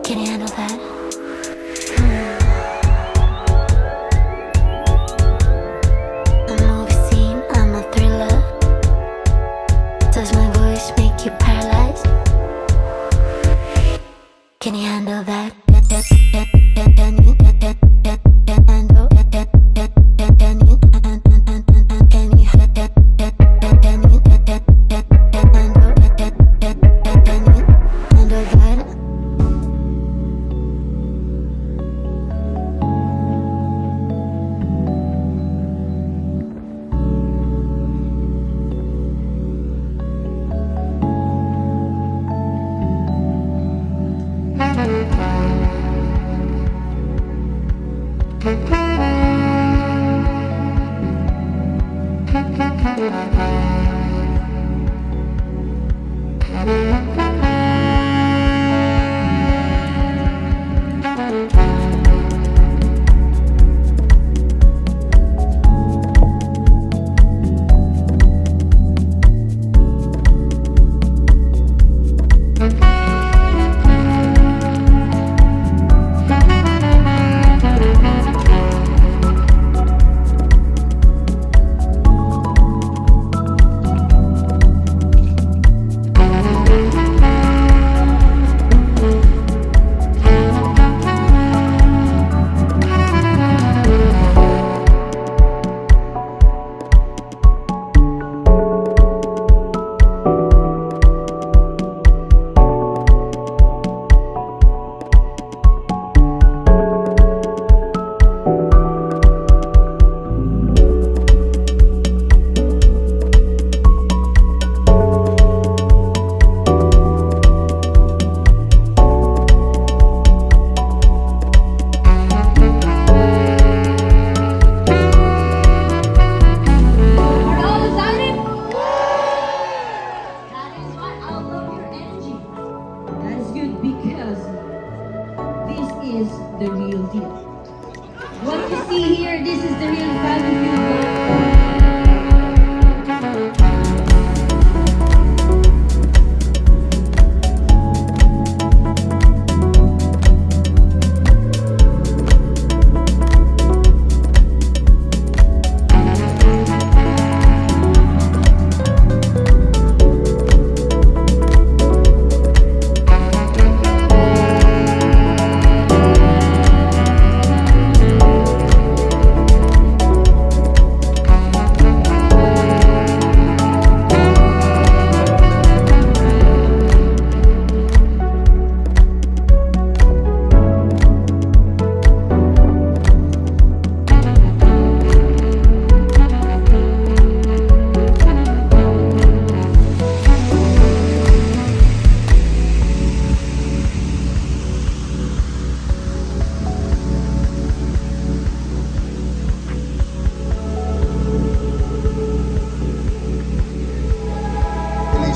Can you handle that? A movie scene, I'm a thriller. Does my voice make you paralyzed? Can you handle that? The real deal. What you see here, this is the real Battlefield.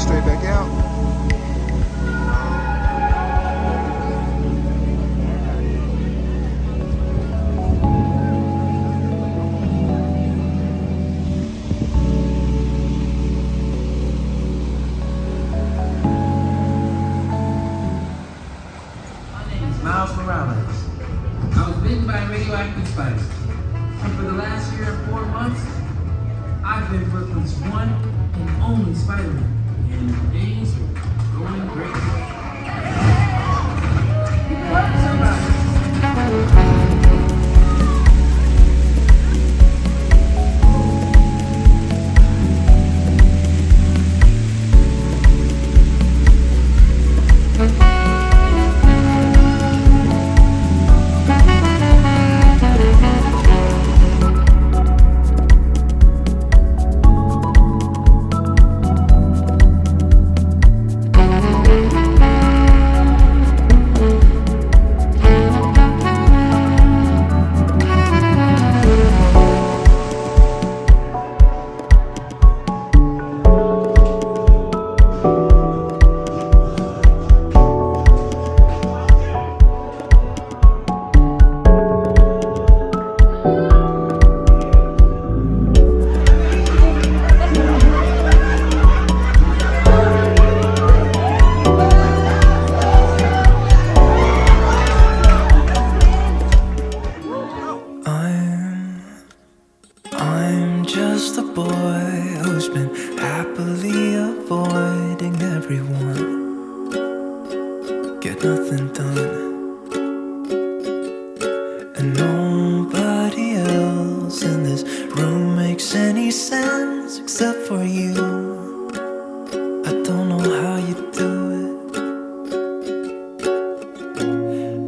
Straight back out. I was bitten by a radioactive spider. And for the last year and 4 months, I've been Brooklyn's one and only Spider-Man. And days are going great. You can hurt somebody. nothing done. And nobody else in this room makes any sense except for you. I don't know how you do it.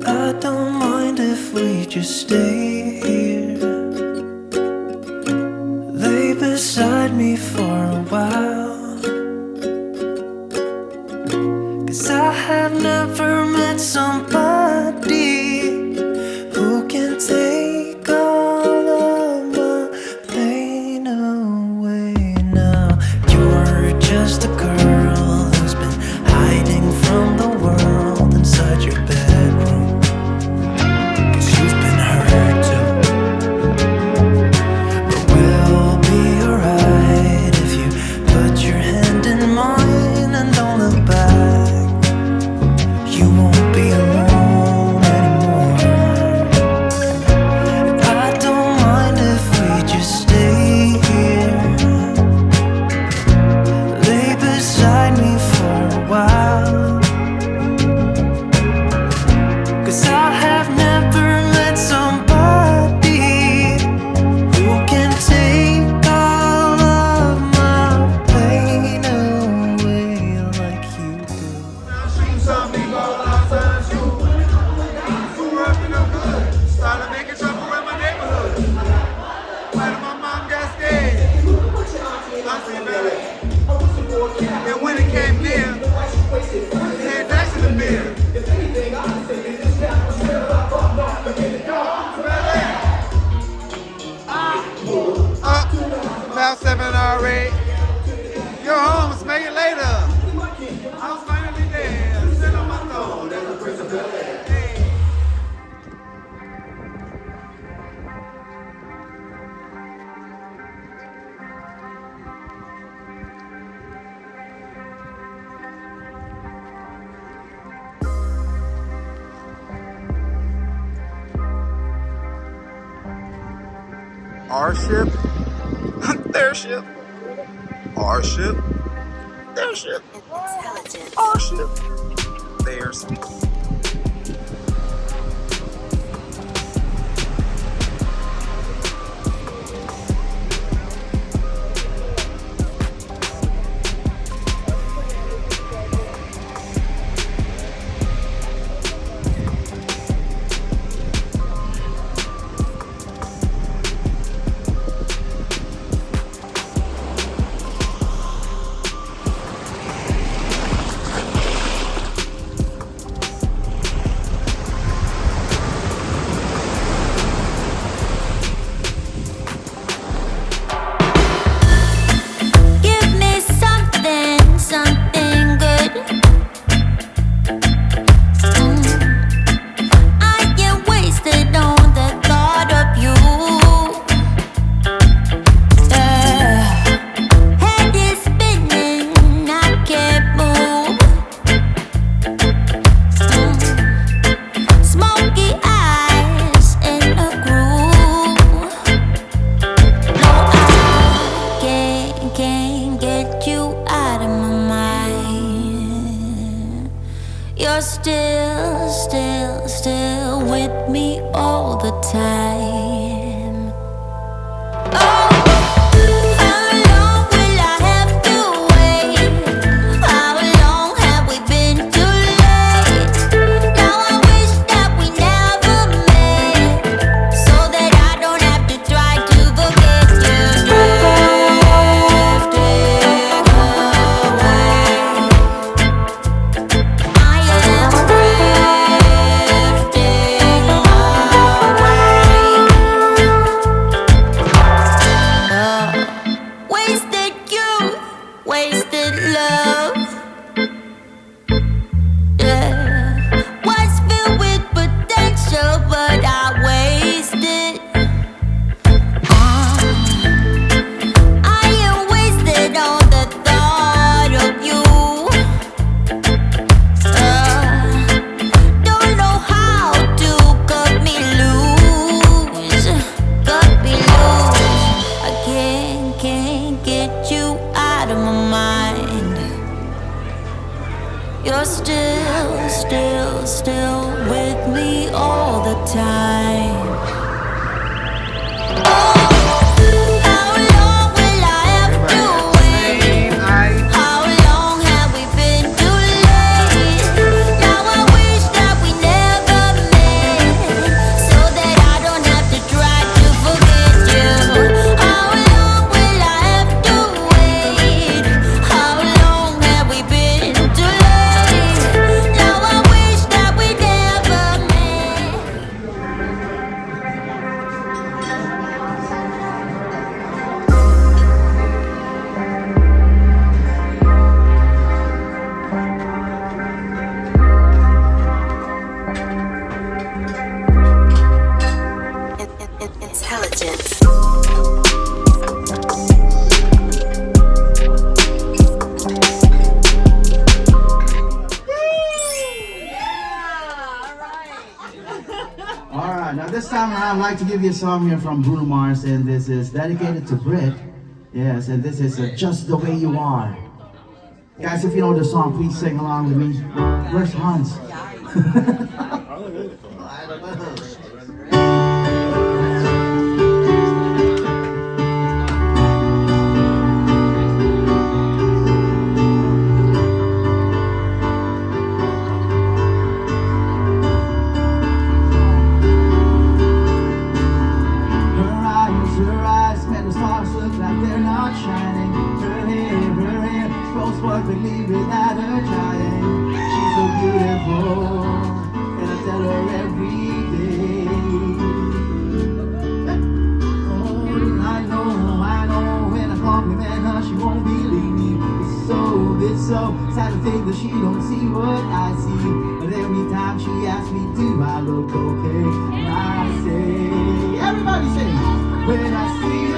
I don't mind if we just stay here, lay beside me for a while. 'Cause I have never met somebody who can take all of my pain away now. You're just a girl who's been hiding from the world inside your bedroom. 'Cause you've been hurt too. But we'll be alright if you put your hand in mine and don't look back. You won't be alone anymore. I don't mind if we just stay here, lay beside me for a while. 'Cause I have never met somebody who can take all of my pain away like you do. Some people outside shoot. Grew up in the hood. Started making trouble in my neighborhood. When my mom got scared, I said, "Billy." And when it came near, he had that to the mirror. About 7 or 8. You're home, smell you later. I was finally there, sitting on my throne. That's the Prince of Bel-Air. Hey. Our ship, their ship. Our ship, their ship. Our ship, theirs. Give me something good. I get wasted on the thought of you. Head is spinning, I can't move. Smoky eyes in a groove. No, I can't get you out of my mind. You're still with me all the time. Oh, how long will I have to wait? How long have we been too late? Now I wish that we never met, so that I don't have to try to forget you. Drifting away, I am drifting away. still with me all the time. This time around, I'd like to give you a song here from Bruno Mars, and this is dedicated to Brit. Yes, and this is Just the Way You Are. Guys, if you know the song, please sing along with me. Where's Hans? Without her trying, she's so beautiful, and I tell her every day. Oh, I know, when I compliment her, she won't believe me. It's so sad to think that she don't see what I see. But every time she asks me, do I look okay? And I say, everybody say, when I see